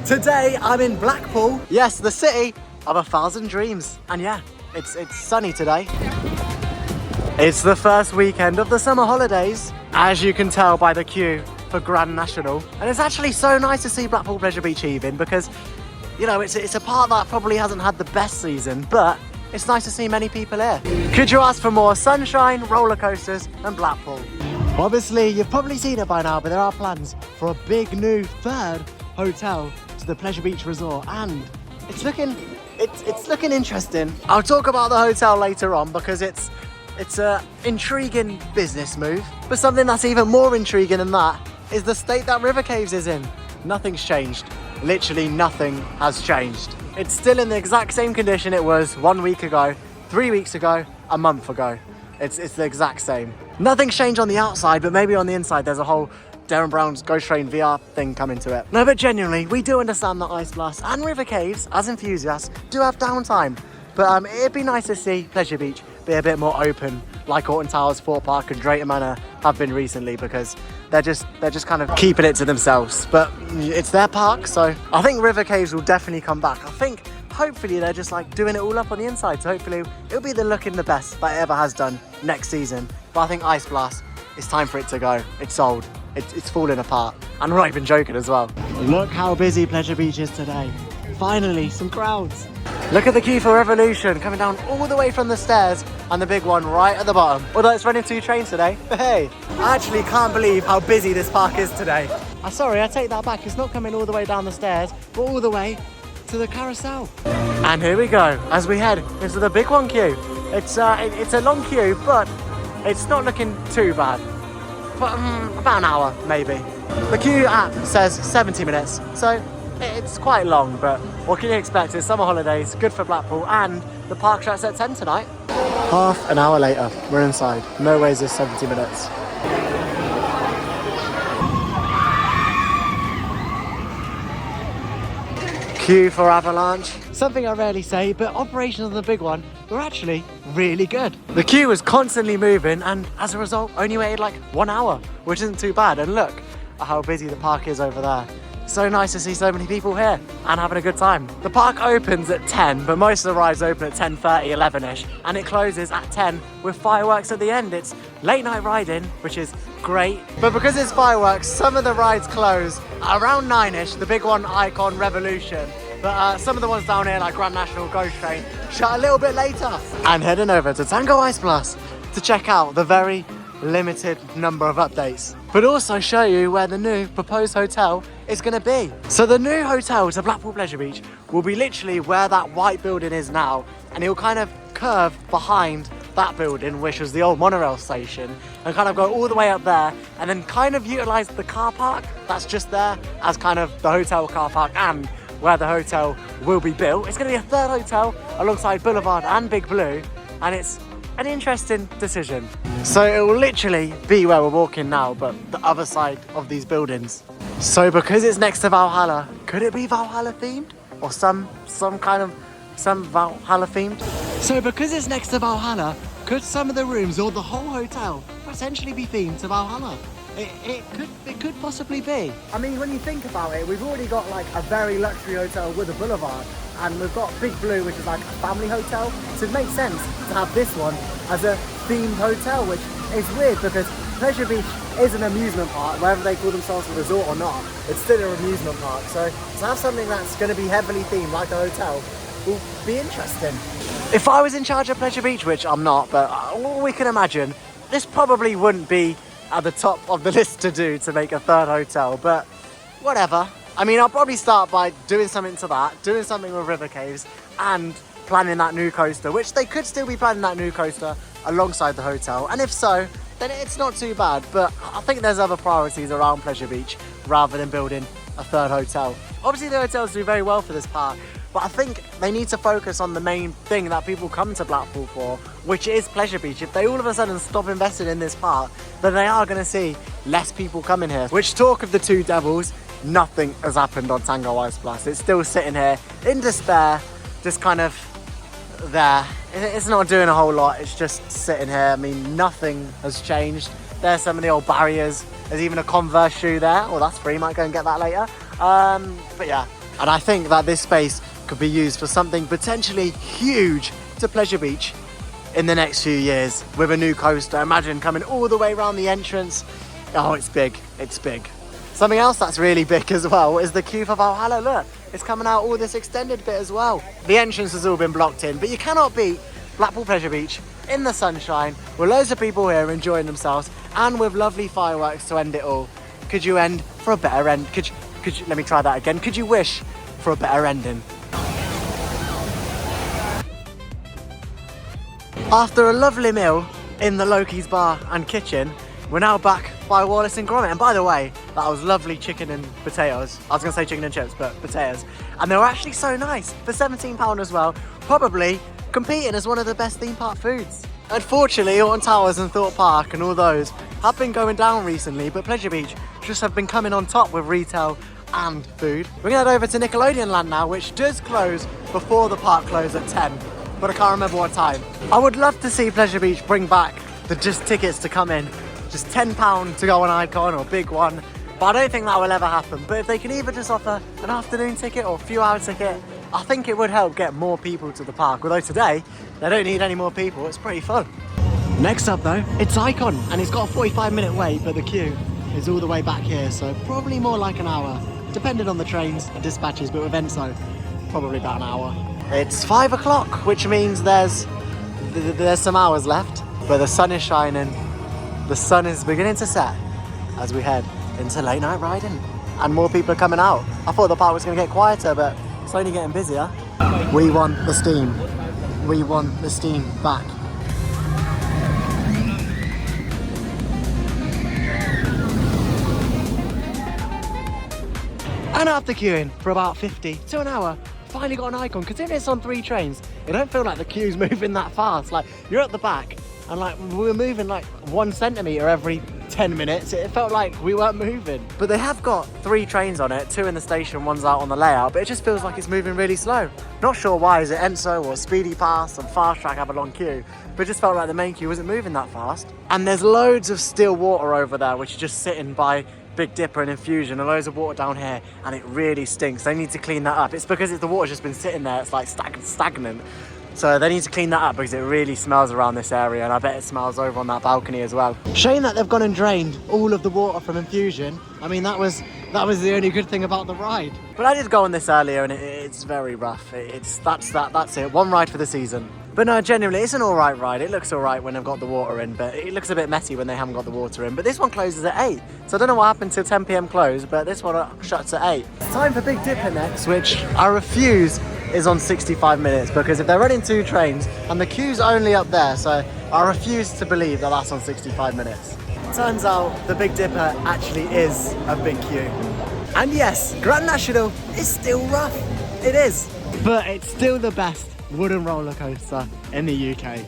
Today I'm in Blackpool. Yes, the city of 1,000 dreams. And yeah, it's sunny today. It's the first weekend of the summer holidays, as you can tell by the queue for Grand National. And it's actually so nice to see Blackpool Pleasure Beach even because, you know, it's a part that probably hasn't had the best season, but it's nice to see many people here. Could you ask for more sunshine, roller coasters and Blackpool? Obviously, you've probably seen it by now, but there are plans for a big new third hotel to the Pleasure Beach Resort, and it's looking interesting. I'll talk about the hotel later on because it's an intriguing business move, but something that's even more intriguing than that is the state that River Caves is in. Nothing's changed. Literally nothing has changed. It's still in the exact same condition it was 1 week ago, 3 weeks ago, a month ago. It's the exact same. Nothing's changed on the outside, but maybe on the inside there's a whole Darren Brown's Ghost Train VR thing coming to it. No, but genuinely, we do understand that Ice Blast and River Caves, as enthusiasts, do have downtime. But it'd be nice to see Pleasure Beach be a bit more open, like Alton Towers, Fort Park and Drayton Manor have been recently, because they're just kind of keeping it to themselves. But it's their park, so I think River Caves will definitely come back. I think hopefully they're just like doing it all up on the inside, so hopefully it'll be the looking the best that it ever has done next season. But I think Ice Blast, it's time for it to go. It's sold. It's falling apart. And I'm not even joking as well. Look how busy Pleasure Beach is today. Finally, some crowds. Look at the queue for Revolution coming down all the way from the stairs and the big one right at the bottom. Although it's running 2 trains today, but hey. I actually can't believe how busy this park is today. Sorry, I take that back. It's not coming all the way down the stairs, but all the way to the carousel. And here we go as we head into the big one queue. It's a long queue, but it's not looking too bad. But about an hour maybe. The queue app says 70 minutes, so it's quite long, but what can you expect? It's summer holidays, good for Blackpool, and the park shuts at 10 tonight. Half an hour later, we're inside. No ways it's 70 minutes. Queue for Avalanche. Something I rarely say, but operations on the big one were actually really good. The queue was constantly moving, and as a result, only waited like 1 hour, which isn't too bad. And look at how busy the park is over there. So nice to see so many people here and having a good time. The park opens at 10, but most of the rides open at 10:30, 11ish, and it closes at 10 with fireworks at the end. It's late night riding, which is great. But because it's fireworks, some of the rides close around 9ish, the big one, Icon, Revolution. But some of the ones down here, like Grand National, Ghost Train, shut a little bit later. And heading over to Tango Ice Blast to check out the very limited number of updates, but also show you where the new proposed hotel is going to be. So the new hotel to Blackpool Pleasure Beach will be literally where that white building is now, and it will kind of curve behind that building, which was the old monorail station, and kind of go all the way up there, and then kind of utilize the car park that's just there as kind of the hotel car park and where the hotel will be built. It's going to be a third hotel alongside Boulevard and Big Blue, and it's an interesting decision. So it will literally be where we're walking now, but the other side of these buildings. So because it's next to Valhalla, could it be Valhalla themed? Or some Valhalla themed? So because it's next to Valhalla, could some of the rooms or the whole hotel potentially be themed to Valhalla? It could possibly be. I mean, when you think about it, we've already got like a very luxury hotel with a boulevard, and we've got Big Blue, which is like a family hotel. So it makes sense to have this one as a themed hotel, which is weird because Pleasure Beach is an amusement park, whether they call themselves a resort or not. It's still an amusement park. So to have something that's going to be heavily themed like a hotel will be interesting. If I was in charge of Pleasure Beach, which I'm not, but we can imagine, this probably wouldn't be at the top of the list to do to make a third hotel, but whatever. I mean, I'll probably start by doing something to that, doing something with River Caves, and planning that new coaster, which they could still be planning that new coaster alongside the hotel. And if so, then it's not too bad. But I think there's other priorities around Pleasure Beach rather than building a third hotel. Obviously, the hotels do very well for this park, but I think they need to focus on the main thing that people come to Blackpool for, which is Pleasure Beach. If they all of a sudden stop investing in this park, then they are going to see less people coming here. Which, talk of the two devils, nothing has happened on Tango Ice Blast. It's still sitting here in despair, just kind of there. It's not doing a whole lot, it's just sitting here. I mean, nothing has changed. There's some of the old barriers. There's even a Converse shoe there. Well, that's free, might go and get that later. But yeah, And I think that this space could be used for something potentially huge to Pleasure Beach in the next few years with a new coaster. Imagine coming all the way around the entrance. Oh, it's big, it's big. Something else that's really big as well is the queue for Valhalla. Look, it's coming out all this extended bit as well. The entrance has all been blocked in, but you cannot beat Blackpool Pleasure Beach in the sunshine with loads of people here enjoying themselves and with lovely fireworks to end it all. Could you end for a better end? Could you, let me try that again. Could you wish for a better ending? After a lovely meal in the Loki's bar and kitchen, we're now back by Wallace and Gromit. And by the way, that was lovely chicken and potatoes. I was going to say chicken and chips, but potatoes. And they were actually so nice for £17 as well. Probably competing as one of the best theme park foods. Unfortunately, Alton Towers and Thorpe Park and all those have been going down recently, but Pleasure Beach just have been coming on top with retail and food. We're going to head over to Nickelodeon Land now, which does close before the park close at 10, but I can't remember what time. I would love to see Pleasure Beach bring back the just tickets to come in. Just £10 to go on Icon or Big One, but I don't think that will ever happen. But if they can either just offer an afternoon ticket or a few hour ticket, I think it would help get more people to the park. Although today, they don't need any more people, it's pretty fun. Next up though, it's Icon, and it's got a 45-minute wait, but the queue is all the way back here, so probably more like an hour, depending on the trains and dispatches, but with Enso, probably about an hour. It's 5 o'clock, which means there's some hours left, but the sun is shining. The sun is beginning to set as we head into late night riding, and more people are coming out. I thought the park was going to get quieter, but it's only getting busier. We want the steam. We want the steam back. And after queuing for about 50 to an hour, finally got an Icon. Considering it's on 3 trains, it don't feel like the queue's moving that fast. Like, you're at the back, and like we were moving like 1 centimetre every 10 minutes. It felt like we weren't moving. But they have got 3 trains on it, 2 in the station, 1's out on the layout, but it just feels like it's moving really slow. Not sure why, is it Enso or Speedy Pass and Fast Track have a long queue, but it just felt like the main queue wasn't moving that fast. And there's loads of still water over there, which is just sitting by Big Dipper and Infusion, and loads of water down here, and it really stinks. They need to clean that up. It's because the water's just been sitting there, it's like stagnant. So they need to clean that up because it really smells around this area, and I bet it smells over on that balcony as well. Shame that they've gone and drained all of the water from Infusion. I mean, that was the only good thing about the ride. But I did go on this earlier, and it's very rough. That's it. 1 ride for the season. But no, genuinely, it's an alright ride. It looks alright when they've got the water in, but it looks a bit messy when they haven't got the water in. But this one closes at 8, so I don't know what happened till 10 PM close, but this one shuts at 8. It's time for Big Dipper next, which I refuse is on 65 minutes, because if they're running 2 trains, and the queue's only up there, so I refuse to believe that that's on 65 minutes. Turns out the Big Dipper actually is a big queue. And yes, Grand National is still rough. It is. But it's still the best wooden roller coaster in the UK.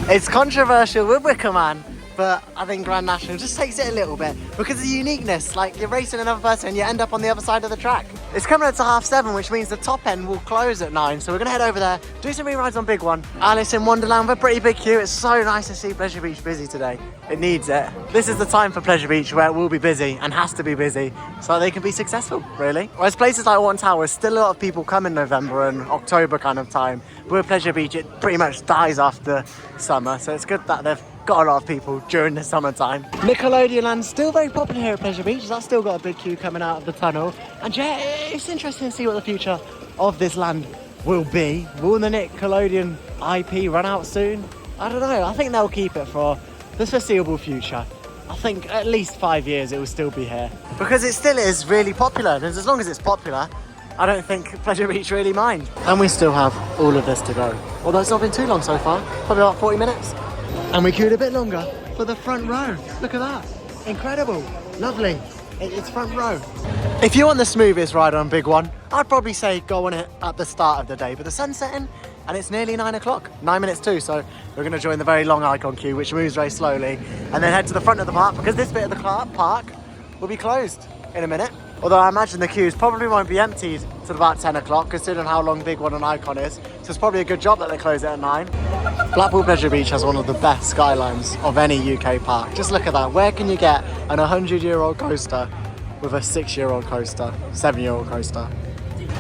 It's controversial with Wicker Man, but I think Grand National just takes it a little bit because of the uniqueness. Like, you're racing another person and you end up on the other side of the track. It's coming up to 7:30, which means the top end will close at 9, so we're gonna head over there, do some re-rides on Big One. Alice in Wonderland with a pretty big queue. It's so nice to see Pleasure Beach busy today. It needs it. This is the time for Pleasure Beach where it will be busy and has to be busy so they can be successful, really. Whereas places like Alton Towers, still a lot of people come in November and October kind of time. But with Pleasure Beach, it pretty much dies after summer, so it's good that they've got a lot of people during the summertime. Nickelodeon Land's still very popular here at Pleasure Beach. That's still got a big queue coming out of the tunnel. And yeah, it's interesting to see what the future of this land will be. Will the Nickelodeon IP run out soon? I don't know. I think they'll keep it for the foreseeable future. I think at least 5 years it will still be here. Because it still is really popular, and as long as it's popular, I don't think Pleasure Beach really mind. And we still have all of this to go. Although it's not been too long so far, probably about 40 minutes. And we queued a bit longer for the front row. Look at that. Incredible. Lovely. It's front row. If you want the smoothest ride on Big One, I'd probably say go on it at the start of the day. But the sun's setting and it's nearly 9 o'clock. 9 minutes too, so we're going to join the very long Icon queue, which moves very slowly, and then head to the front of the park, because this bit of the park will be closed in a minute. Although I imagine the queues probably won't be emptied till about 10 o'clock, considering how long Big One and Icon is. So it's probably a good job that they close it at 9. Blackpool Pleasure Beach has one of the best skylines of any UK park. Just look at that. Where can you get an 100-year-old coaster with a 6-year-old coaster, 7-year-old coaster?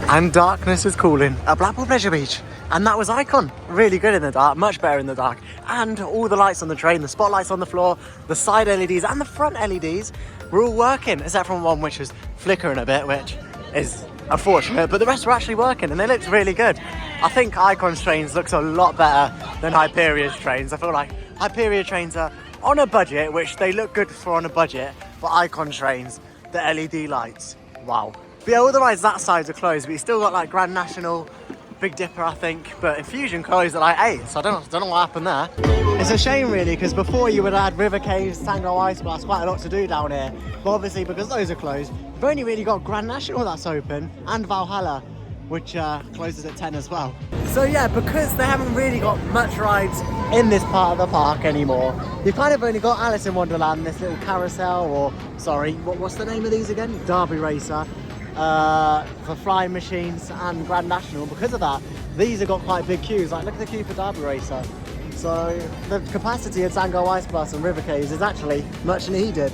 And darkness is calling at Blackpool Pleasure Beach. And that was Icon. Really good in the dark, much better in the dark. And all the lights on the train, the spotlights on the floor, the side LEDs and the front LEDs were all working, except from one which was flickering a bit, which is unfortunate, but the rest were actually working and they looked really good. I think Icon's trains looks a lot better than Hyperia's trains. I feel like Hyperia trains are on a budget, which they look good for on a budget, but Icon trains, the LED lights, wow. But yeah, all the rides that side are closed, but you still got like Grand National, Big Dipper I think, but Infusion closed at like 8, so I don't know what happened there. It's a shame really, because before you would have had River Caves, Tango Ice Blast, quite a lot to do down here, but obviously because those are closed, you've only really got Grand National that's open, and Valhalla, which closes at 10 as well. So yeah, because they haven't really got much rides in this part of the park anymore, you've kind of only got Alice in Wonderland, this little carousel, or sorry, what's the name of these again? Derby Racer. For flying machines and Grand National. Because of that, these have got quite big queues. Like look at the queue for Derby Racer. So the capacity of Tango Ice Plus and River Caves is actually much needed.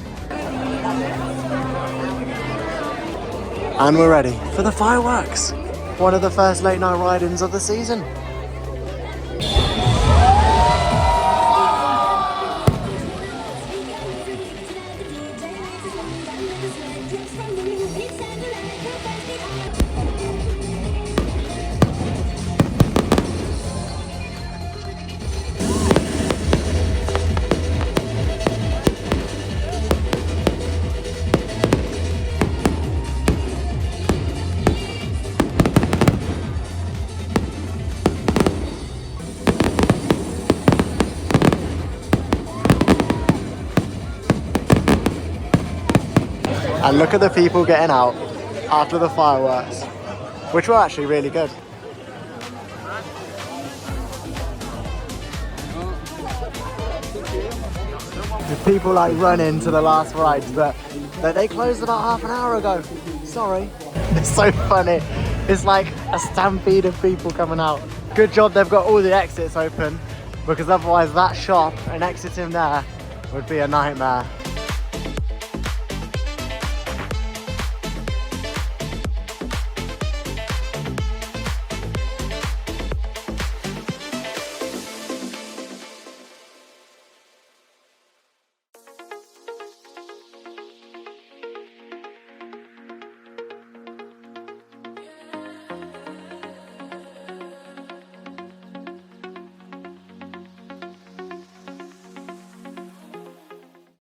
And we're ready for the fireworks. One of the first late night ride-ins of the season. And look at the people getting out after the fireworks, which were actually really good. The people like running to the last rides, but they closed about half an hour ago. Sorry. It's so funny. It's like a stampede of people coming out. Good job they've got all the exits open, because otherwise that shop and exiting there would be a nightmare.